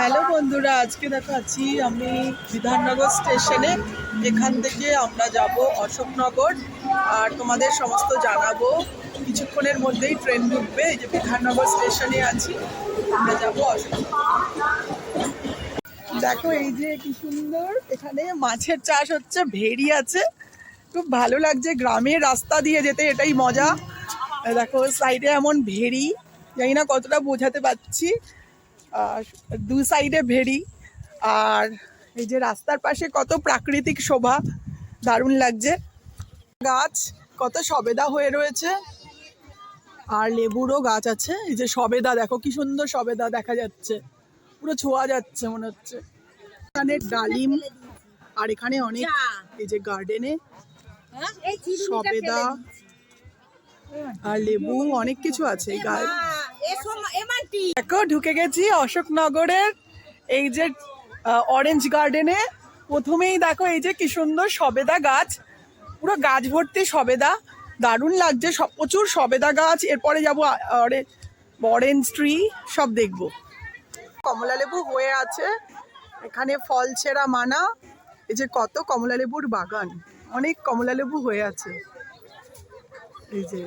Hello বন্ধুরা, আজকে দেখাচ্ছি আমি বিধাননগর স্টেশনে। এখান থেকে আমরা যাব অশোকনগর, আর তোমাদের সমস্ত জানাবো। কিছুক্ষণের মধ্যেই ট্রেন ঢুকবে। এই যে বিধাননগর স্টেশনে আছি, আমরা যাব অশোকনগর। দেখো এই যে কি সুন্দর, এখানে মাছের চাষ হচ্ছে, ভেড়ি আছে, খুব ভালো লাগছে। গ্রামের রাস্তা দিয়ে যেতে এটাই মজা। দেখো সাইডে এমন ভেড়ি, জানি না কতটা বোঝাতে পারছি। আর দু সাইডে ভেড়ি, আর এই যে রাস্তার পাশে কত প্রাকৃতিক শোভা, দারুণ লাগছে। গাছ কত সবেদা হয়ে রয়েছে, আর লেবুরও গাছ আছে। এই যে সবেদা, দেখো কি সুন্দর সবেদা দেখা যাচ্ছে, পুরো ছোঁয়া যাচ্ছে মনে হচ্ছে। এখানে ডালিম, আর এখানে অনেক এই যে গার্ডেনে সবেদা আর লেবু অনেক কিছু আছে। দেখো ঢুকে গেছি অশোকনগরের এই যে অরেঞ্জ গার্ডেনে। প্রথমেই দেখো এই যে কি সুন্দর সবেদা গাছ, পুরো গাছ ভর্তি সবেদা, দারুণ লাগছে। প্রচুর সবেদা গাছ। এরপরে যাবো অরেঞ্জ ট্রি, সব দেখবো। কমলা লেবু হয়ে আছে এখানে, ফল ছেঁড়া মানা। এই যে কত কমলা লেবুর বাগান, অনেক কমলা লেবু হয়ে আছে। এই যে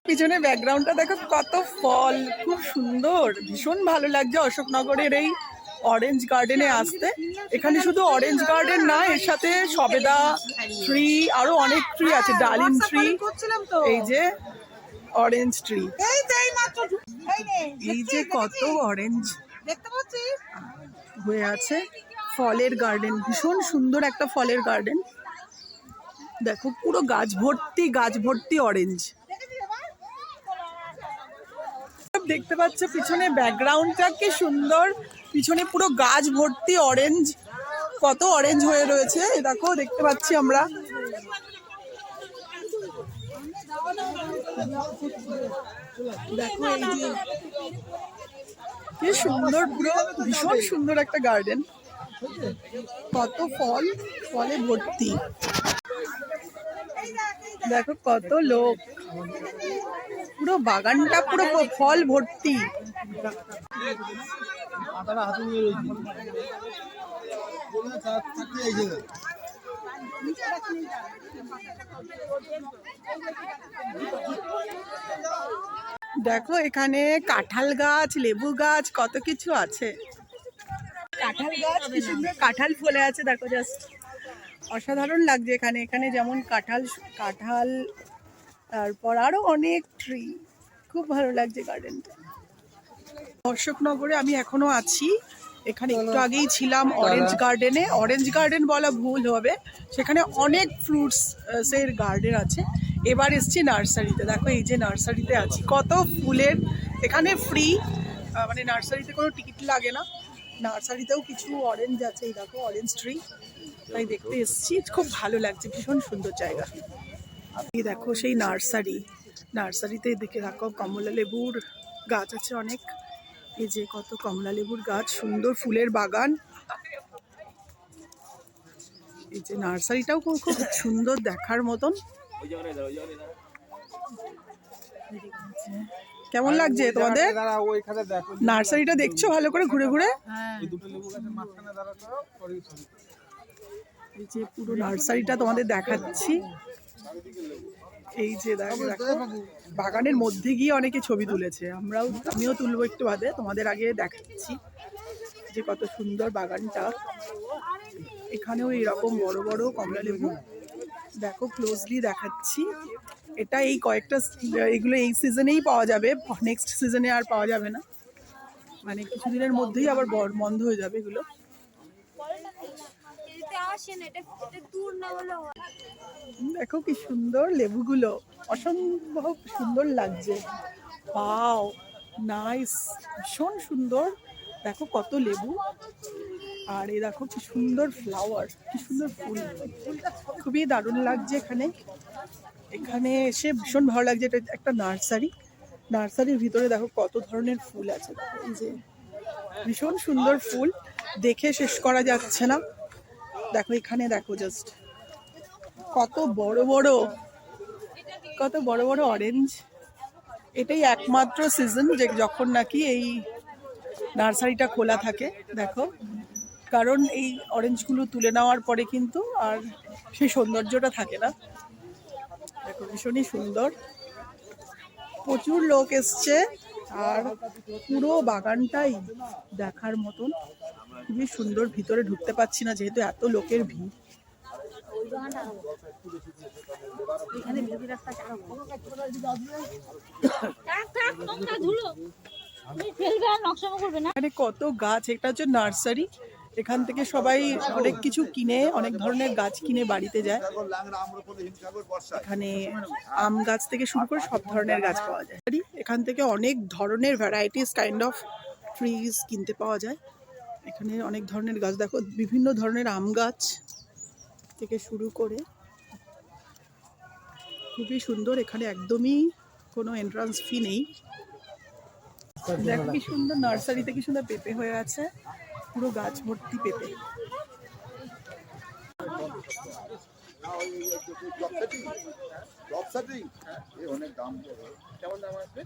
পিছনে ব্যাকগ্রাউন্ডটা দেখো, কত ফল, খুব সুন্দর, ভীষণ ভালো লাগছে অশোকনগরের এই অরেঞ্জ গার্ডেনে আসতে। এখানে শুধু অরেঞ্জ গার্ডেন না, এর সাথে সবেদা ট্রি, আরো অনেক ট্রি আছে, ডালিম ট্রি, এই যে অরেঞ্জ ট্রি। এই যে কত অরেঞ্জ হয়ে আছে, ফলের গার্ডেন, ভীষণ সুন্দর একটা ফলের গার্ডেন। দেখো পুরো গাছ ভর্তি অরেঞ্জ। দেখতে পাচ্ছ পিছনে ব্যাকগ্রাউন্ডটা কি সুন্দর, পিছনে পুরো গাছ ভর্তি অরেঞ্জ, কত অরেঞ্জ হয়ে রয়েছে দেখো, দেখতে পাচ্ছি আমরা। দেখো এই যে কি সুন্দর, পুরো ভীষণ সুন্দর একটা গার্ডেন, কত ফলে ভর্তি। দেখো কত লোক, পুরো বাগানটা পুরো ফল ভর্তি। দেখো এখানে কাঁঠাল গাছ, লেবু গাছ, কত কিছু আছে। কাঁঠাল গাছ, কি সুন্দর কাঁঠাল ফলে আছে, দেখো জাস্ট অসাধারণ লাগছে। এখানে যেমন কাঁঠাল, তারপর আরো অনেক ট্রি, খুব ভালো লাগছে গার্ডেনটা। অশোকনগরে আমি এখনো আছি, এখানে একটু আগেই ছিলাম অরেঞ্জ গার্ডেনে। অরেঞ্জ গার্ডেন বলা ভুল হবে, সেখানে অনেক ফ্রুটস এর গার্ডেন আছে। এবার এসছি নার্সারিতে। দেখো এই যে নার্সারিতে আছি, কত ফুলের, এখানে ফ্রি, মানে নার্সারিতে কোনো টিকিট লাগে না। নার্সারিতেও কিছু অরেঞ্জ আছে, এই দেখো অরেঞ্জ ট্রি, তাই দেখতে এসছি, খুব ভালো লাগছে, ভীষণ সুন্দর জায়গা। এই দেখো সেই নার্সারিতে দেখে রাখো কমলা লেবুর গাছ আছে অনেক। এই যে কত কমলা লেবুর গাছ, সুন্দর ফুলের বাগান। এই যে নার্সারিটাও খুব সুন্দর, দেখার মতন। কেমন লাগছে তোমাদের নার্সারিটা? দেখছো ভালো করে ঘুরে ঘুরে? এই যে পুরো নার্সারিটা তোমাদের দেখাচ্ছি। এই যে দেখো বাগানের মধ্যে গিয়ে অনেকে ছবি তুলেছে, আমিও তুলবো একটু বাদে, তোমাদের আগে দেখাচ্ছি যে কত সুন্দর বাগানটা। এখানেও এরকম বড় বড় কমলা লেবু, দেখো ক্লোজলি দেখাচ্ছি। এটা এই এগুলো এই সিজনেই পাওয়া যাবে, নেক্সট সিজনে আর পাওয়া যাবে না, মানে কিছুদিনের মধ্যেই আবার বন্ধ হয়ে যাবে এগুলো। দেখো কি সুন্দর লেবুগুলো, অসম্ভব সুন্দর লাগছে। ওয়াও, নাইস, ভীষণ সুন্দর। দেখো কত লেবু, আর এই দেখো কি সুন্দর ফ্লাওয়ার, কি সুন্দর ফুল, খুবই দারুণ লাগছে। এখানে এসে ভীষণ ভালো লাগছে। এটা একটা নার্সারির ভিতরে দেখো কত ধরনের ফুল আছে। এই যে ভীষণ সুন্দর ফুল, দেখে শেষ করা যাচ্ছে না। দেখো এখানে দেখো জাস্ট কত বড় বড় অরেঞ্জ। এটাই একমাত্র সিজন যে যখন নাকি এই নার্সারিটা খোলা থাকে দেখো, কারণ এই অরেঞ্জগুলো তুলে নেওয়ার পরে কিন্তু আর সেই সৌন্দর্যটা থাকে না। দেখো ভীষণই সুন্দর, প্রচুর লোক এসছে আর পুরো বাগানটাই দেখার মতন, খুবই সুন্দর। ভিতরে ঢুকতে পারছি না যেহেতু এত লোকের ভিড়। এখানে কত গাছ, এটা হচ্ছে নার্সারি, এখান থেকে সবাই অনেক কিছু কিনে, অনেক ধরনের গাছ কিনে বাড়িতে যায়। এখানে আম গাছ থেকে শুরু করে সব ধরনের গাছ পাওয়া যায়। এখান থেকে অনেক ধরনের ভ্যারাইটিস কাইন্ড অফ ট্রিজ কিনতে পাওয়া যায়। এখানে অনেক ধরনের গাছ দেখো, বিভিন্ন ধরনের আম গাছ থেকে শুরু করে, খুবই সুন্দর। এখানে একদমই কোনো এন্ট্রান্স ফি নেই। দেখো কি সুন্দর, নার্সারিতে কি সুন্দর পেঁপে হয়ে আছে, পুরো গাছ ভর্তি পেঁপে। অনেক দাম, কেমন দাম আছে?